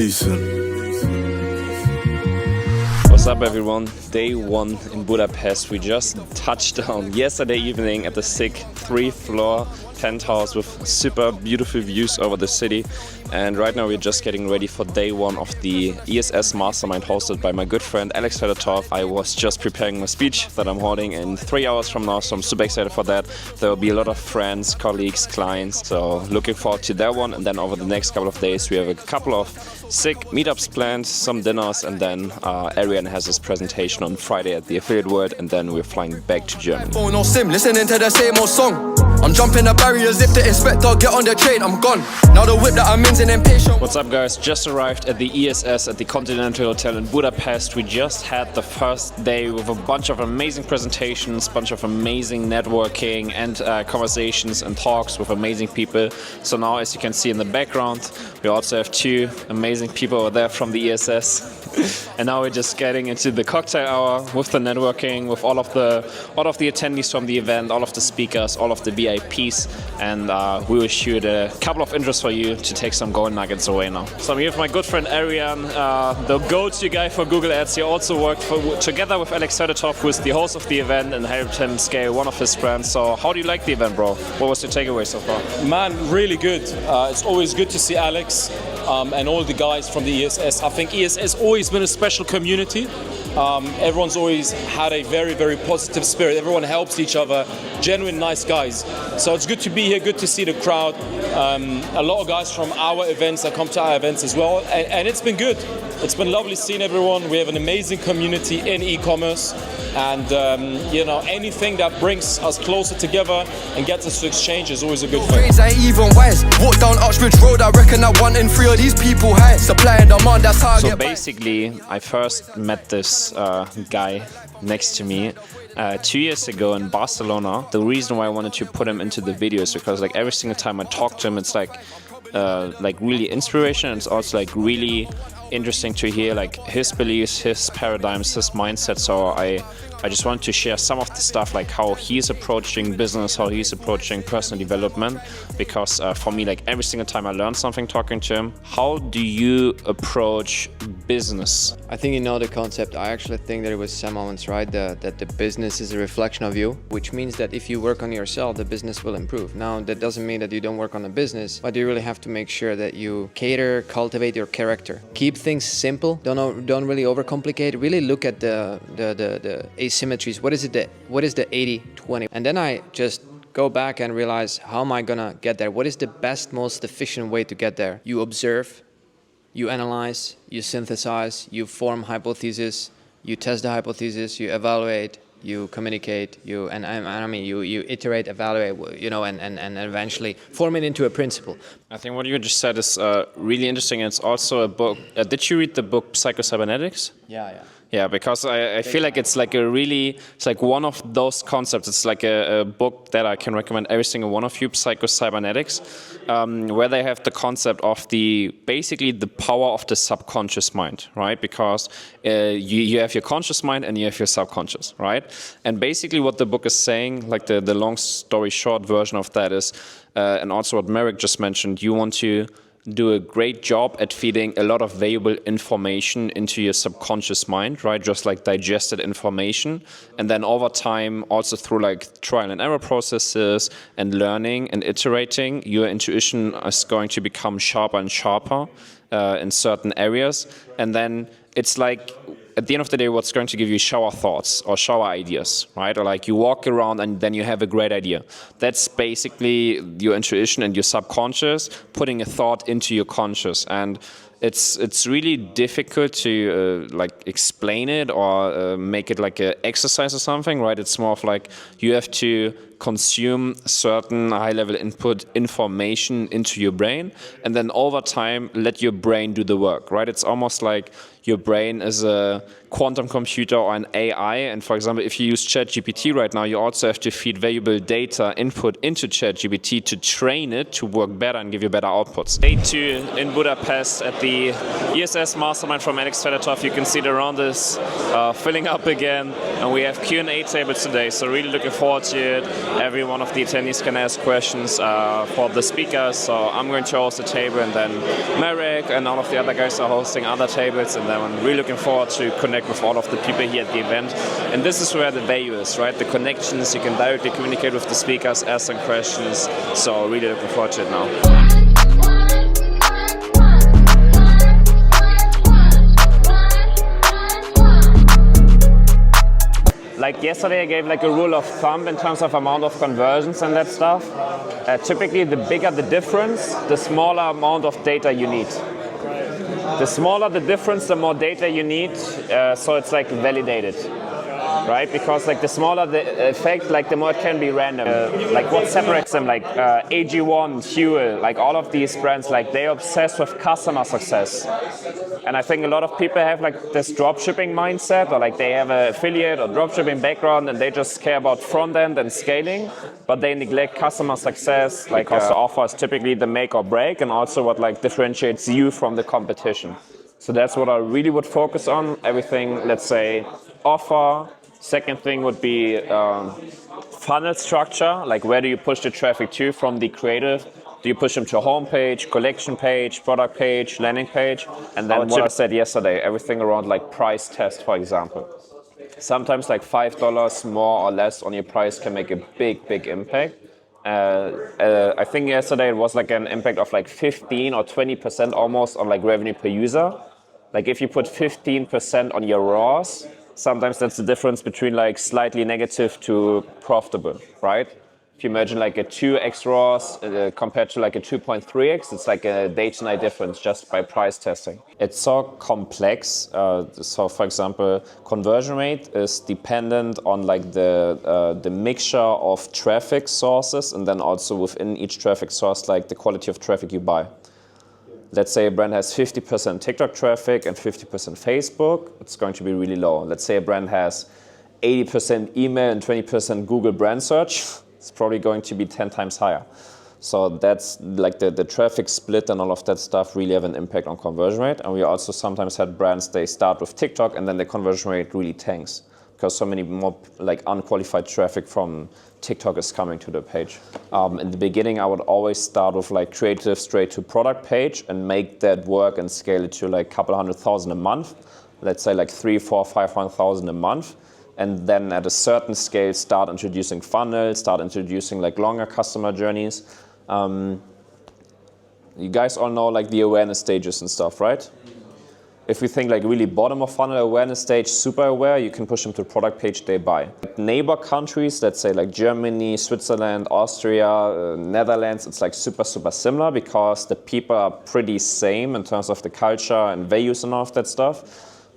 Decent. What's up everyone? Day one in Budapest. We just touched down yesterday evening at the sick 3-floor penthouse with super beautiful views over the city. And right now we're just getting ready for day one of the ESS Mastermind hosted by my good friend Alex Fedotoff. I was just preparing my speech that I'm holding in 3 hours from now, so I'm super excited for that. There will be a lot of friends, colleagues, clients, so looking forward to that one. And then over the next couple of days we have a couple of sick meetups planned, some dinners, and then Arian has his presentation on Friday at the Affiliate World, and then we're flying back to Germany. Phone or sim, listening to the same old song. I'm jumping the barriers, if the inspector get on the train, I'm gone. Now the whip that I'm in's an impatient. What's up guys, just arrived at the ESS at the Continental Hotel in Budapest. We just had the first day with a bunch of amazing presentations, bunch of amazing networking and conversations and talks with amazing people. So now, as you can see in the background, we also have 2 amazing people over there from the ESS. And now we're just getting into the cocktail hour with the networking, with all of the attendees from the event, all of the speakers, all of the VIPs, and we will shoot a couple of intros for you to take some gold nuggets away now. So I'm here with my good friend Arian, the go-to guy for Google Ads. He also worked together with Alex Fedotoff, who is the host of the event, and helped him scale one of his brands. So how do you like the event, bro? What was your takeaway so far? Man, really good. It's always good to see Alex and all the guys from the ESS. I think ESS has always been a special community. Everyone's always had a very, very positive spirit. Everyone helps each other, genuine nice guys. So it's good to be here, good to see the crowd. A lot of guys from our events that come to our events as well. And it's been good. It's been lovely seeing everyone. We have an amazing community in e-commerce. And anything that brings us closer together and gets us to exchange is always a good thing. Ain't even wise. Walk down Uxbridge Road, I reckon that 1 in 3 of these people high. Supply and demand, that's how I So get basically, I first met this guy next to me 2 years ago in Barcelona. The reason why I wanted to put him into the video is because like every single time I talk to him, it's like really inspiration. It's also like really interesting to hear like his beliefs, his paradigms, his mindset. So I just wanted to share some of the stuff, like how he's approaching business, how he's approaching personal development, because for me, like every single time I learn something talking to him. How do you approach business? I think you know the concept. I actually think that it was Sam Owens, right? That the business is a reflection of you, which means that if you work on yourself, the business will improve. Now, that doesn't mean that you don't work on the business, but you really have to make sure that you cultivate your character. Keep things simple. Don't really overcomplicate. Really look at the asymmetries. What is the 80-20? And then I just go back and realize, how am I gonna get there? What is the best, most efficient way to get there? You observe, you analyze, you synthesize, you form hypotheses, you test the hypothesis, you evaluate, you communicate, you iterate, evaluate, and eventually form it into a principle. I think what you just said is really interesting. It's also a book. Did you read the book Psycho-Cybernetics? Yeah. Yeah, because I feel like it's like it's like one of those concepts. It's like a book that I can recommend every single one of you, Psycho-Cybernetics, where they have the concept of basically the power of the subconscious mind, right? Because you have your conscious mind and you have your subconscious, right? And basically what the book is saying, like the long story short version of that is, and also what Merrick just mentioned, you want to do a great job at feeding a lot of valuable information into your subconscious mind, right? Just like digested information. And then over time, also through like trial and error processes and learning and iterating, your intuition is going to become sharper and sharper in certain areas. And then it's like, at the end of the day, what's going to give you shower thoughts or shower ideas, right? Or like you walk around and then you have a great idea. That's basically your intuition and your subconscious putting a thought into your conscious. And it's really difficult to like explain it or make it like an exercise or something, right? It's more of like you have to consume certain high-level input information into your brain, and then over time let your brain do the work, right? It's almost like your brain is a quantum computer or an AI, and for example, if you use ChatGPT right now, you also have to feed valuable data input into ChatGPT to train it to work better and give you better outputs. Day 2 in Budapest at the the ESS Mastermind from Alex Fedotoff. You can see the round is filling up again, and we have Q&A tables today, so really looking forward to it. Every one of the attendees can ask questions for the speakers, so I'm going to host a table, and then Marek and all of the other guys are hosting other tables, and then I'm really looking forward to connect with all of the people here at the event. And this is where the value is, right? The connections, you can directly communicate with the speakers, ask them questions, so really looking forward to it now. Like yesterday, I gave like a rule of thumb in terms of amount of conversions and that stuff. Typically, the bigger the difference, the smaller amount of data you need. The smaller the difference, the more data you need, so it's like validated, right? Because like the smaller the effect, like the more it can be random. Like what separates them, like AG1, Huel, like all of these brands, like they're obsessed with customer success. And I think a lot of people have like this dropshipping mindset, or like they have an affiliate or dropshipping background and they just care about front end and scaling, but they neglect customer success. Like also offer is typically the make or break, and also what like differentiates you from the competition. So that's what I really would focus on. Everything, let's say, offer. Second thing would be funnel structure, like where do you push the traffic to from the creative? Do you push them to a homepage, collection page, product page, landing page? And then what I said yesterday, everything around like price test, for example. Sometimes like $5 more or less on your price can make a big, big impact. I think yesterday it was like an impact of like 15 or 20% almost on like revenue per user. Like if you put 15% on your ROAS, sometimes that's the difference between like slightly negative to profitable, right? If you imagine like a 2x ROAS compared to like a 2.3x, it's like a day to night difference just by price testing. It's so complex. So for example, conversion rate is dependent on like the mixture of traffic sources, and then also within each traffic source, like the quality of traffic you buy. Let's say a brand has 50% TikTok traffic and 50% Facebook, it's going to be really low. Let's say a brand has 80% email and 20% Google brand search, it's probably going to be 10 times higher. So that's like the traffic split and all of that stuff really have an impact on conversion rate. And we also sometimes had brands, they start with TikTok and then the conversion rate really tanks, because so many more like unqualified traffic from TikTok is coming to the page. In the beginning, I would always start with like creative straight to product page and make that work and scale it to like a couple 100,000 a month. Let's say like 3, 4, 500,000 a month. And then at a certain scale, start introducing funnels, start introducing like longer customer journeys. You guys all know like the awareness stages and stuff, right? If we think like really bottom of funnel awareness stage, super aware, you can push them to product page they buy. Neighbor countries, let's say like Germany, Switzerland, Austria, Netherlands, it's like super, super similar because the people are pretty same in terms of the culture and values and all of that stuff.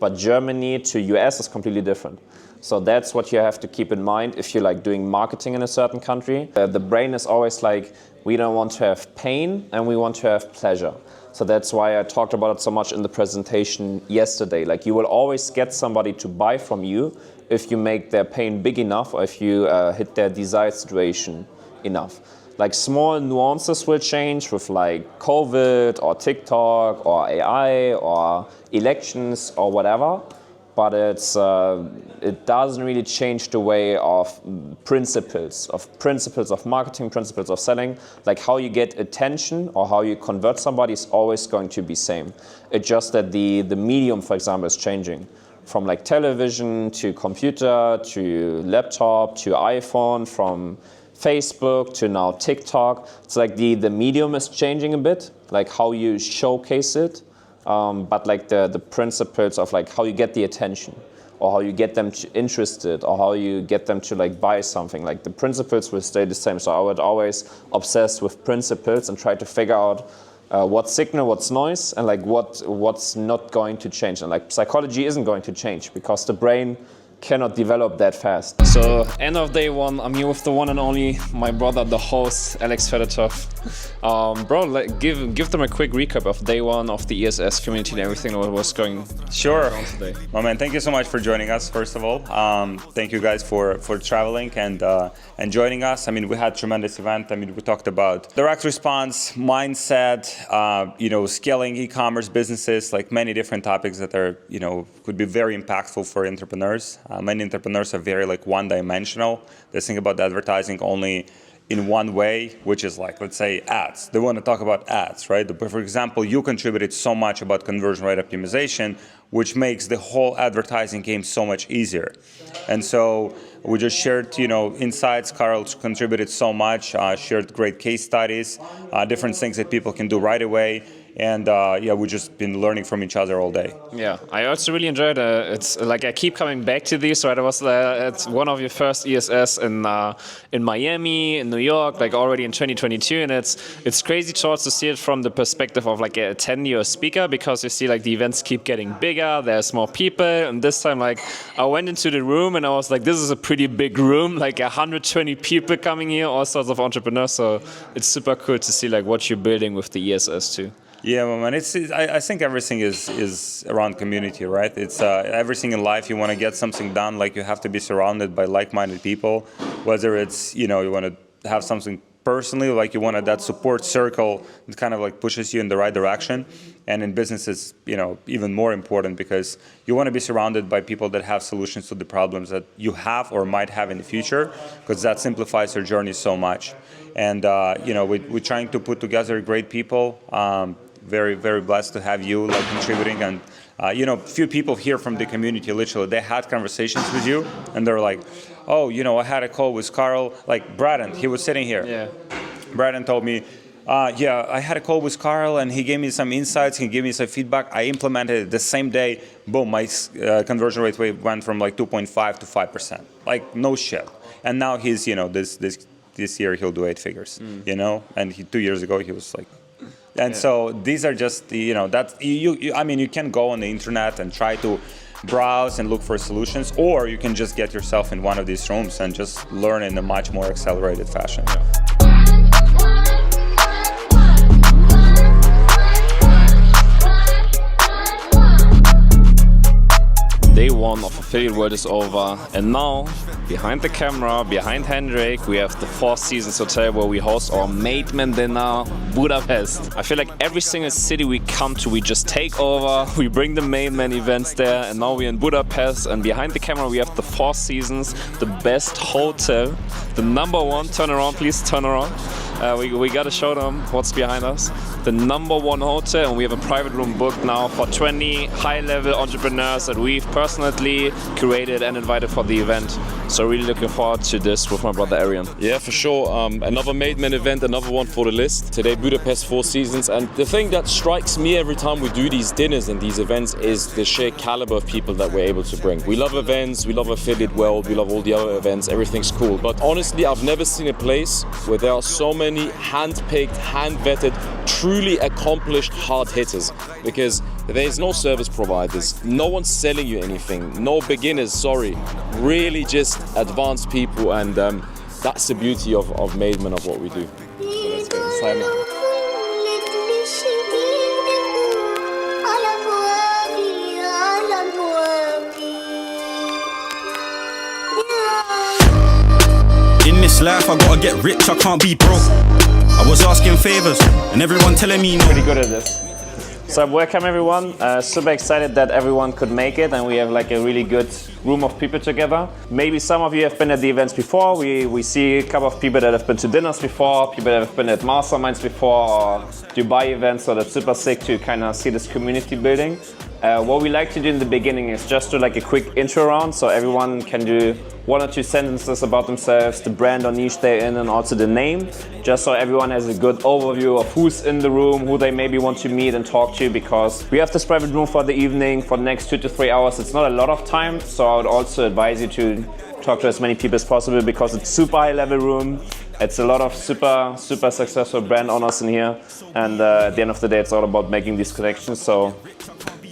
But Germany to US is completely different. So that's what you have to keep in mind if you're like doing marketing in a certain country. The brain is always like, we don't want to have pain and we want to have pleasure. So that's why I talked about it so much in the presentation yesterday. Like you will always get somebody to buy from you if you make their pain big enough or if you hit their desired situation enough. Like small nuances will change with like COVID or TikTok or AI or elections or whatever. But it doesn't really change the way of principles of marketing, principles of selling. Like how you get attention or how you convert somebody is always going to be same. It's just that the medium, for example, is changing from like television to computer to laptop to iPhone, from Facebook to now TikTok. It's like the medium is changing a bit, like how you showcase it. But like the principles of like how you get the attention or how you get them interested or how you get them to like buy something, like the principles will stay the same. So I would always obsess with principles and try to figure out what's signal, what's noise, and like what's not going to change. And like psychology isn't going to change because the brain cannot develop that fast. So end of day one, I'm here with the one and only, my brother, the host, Alex Fedotoff. Bro, give them a quick recap of day one of the ESS community and everything that was going on today. Well, man, thank you so much for joining us, first of all. Thank you guys for traveling and joining us. I mean, we had a tremendous event. I mean, we talked about direct response, mindset, scaling e-commerce businesses, like many different topics that are, could be very impactful for entrepreneurs. Many entrepreneurs are very one-dimensional. They think about advertising only in one way, which is let's say ads. They want to talk about ads, right? But for example, you contributed so much about conversion rate optimization, which makes the whole advertising game so much easier. And so we just shared, insights. Carl contributed so much, shared great case studies, different things that people can do right away. And we've just been learning from each other all day. Yeah, I also really enjoyed it. It's I keep coming back to these. Right, I was at one of your first ESS in Miami, in New York, already in 2022, and it's crazy to also see it from the perspective of a 10-year speaker, because you see the events keep getting bigger. There's more people, and this time I went into the room and I was this is a pretty big room, 120 people coming here, all sorts of entrepreneurs. So it's super cool to see what you're building with the ESS too. Yeah, well, man, I think everything is around community, right? It's everything in life. You want to get something done, you have to be surrounded by like-minded people. Whether it's you want to have something personally, you want that support circle that kind of pushes you in the right direction. And in business, it's even more important, because you want to be surrounded by people that have solutions to the problems that you have or might have in the future, because that simplifies your journey so much. And we're trying to put together great people. Very, very blessed to have you contributing, and few people here from the community, literally, they had conversations with you, and they're oh, I had a call with Carl, Braden, he was sitting here. Yeah. Braden told me, I had a call with Carl, and he gave me some insights, he gave me some feedback. I implemented it the same day. Boom, my conversion rate went from 2.5 to 5%. No shit. And now he's, this year he'll do 8 figures, and 2 years ago he was And so these are just you can go on the internet and try to browse and look for solutions, or you can just get yourself in one of these rooms and just learn in a much more accelerated fashion. Day one of Affiliate World is over, and now, behind the camera, behind Hendrik, we have the Four Seasons Hotel where we host our Made Men dinner, Budapest. I feel every single city we come to, we just take over, we bring the Made Men events there, and now we're in Budapest, and behind the camera we have the Four Seasons, the best hotel, the #1, turn around please, turn around. We gotta show them what's behind us. The #1 hotel, and we have a private room booked now for 20 high-level entrepreneurs that we've personally curated and invited for the event. So really looking forward to this with my brother Arian. Yeah, for sure. Another Made Men event, another one for the list. Today, Budapest, Four Seasons. And the thing that strikes me every time we do these dinners and these events is the sheer caliber of people that we're able to bring. We love events, we love Affiliate World, we love all the other events, everything's cool. But honestly, I've never seen a place where there are so many hand-picked, hand-vetted, truly accomplished hard hitters. Because there's no service providers, no one's selling you anything, no beginners, sorry. Really just advanced people, and that's the beauty of Made Men, of what we do. So let's get inside now. In this life, I gotta get rich, I can't be broke. I was asking favors, and everyone telling me no. Pretty good at this. So welcome everyone, super excited that everyone could make it, and we have a really good room of people together. Maybe some of you have been at the events before. We see a couple of people that have been to dinners before, people that have been at masterminds before, or Dubai events, so that's super sick to kind of see this community building. What we like to do in the beginning is just do a quick intro round, so everyone can do 1 or 2 sentences about themselves, the brand or niche they're in, and also the name, just so everyone has a good overview of who's in the room, who they maybe want to meet and talk to, because we have this private room for the evening, for the next 2 to 3 hours. It's not a lot of time, so I would also advise you to talk to as many people as possible, because it's super high level room. It's a lot of super successful brand owners in here, and at the end of the day, it's all about making these connections. So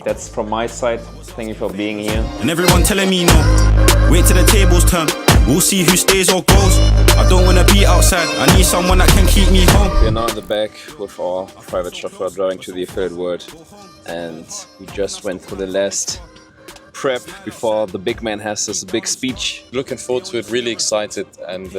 that's from my side. Thank you for being here. And everyone telling me no. Wait till the tables turn. We'll see who stays or goes. I don't wanna be outside. I need someone that can keep me home. We are now in the back with our private chauffeur driving to the affiliate world, and we just went through the last prep before the big man has this big speech. Looking forward to it, really excited, and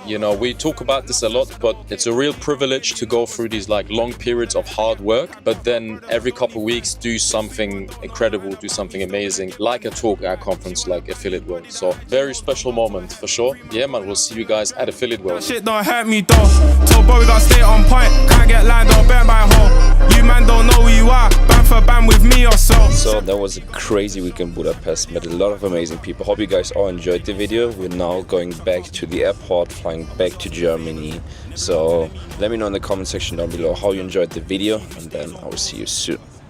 you know, we talk about this a lot, but it's a real privilege to go through these like long periods of hard work, but then every couple of weeks do something incredible, do something amazing, like a talk at a conference like Affiliate World. So very special moment for sure. Yeah man, we'll see you guys at Affiliate World. Shit don't hurt me though. Told boy we gotta stay on point. Can't get lined up, bent by hole. You man don't know who you are. Band for band with me or so. So that was a crazy week in Budapest. Met a lot of amazing people. Hope you guys all enjoyed the video. We're now going back to the airport, flying back to Germany. So let me know in the comment section down below how you enjoyed the video, and then I will see you soon.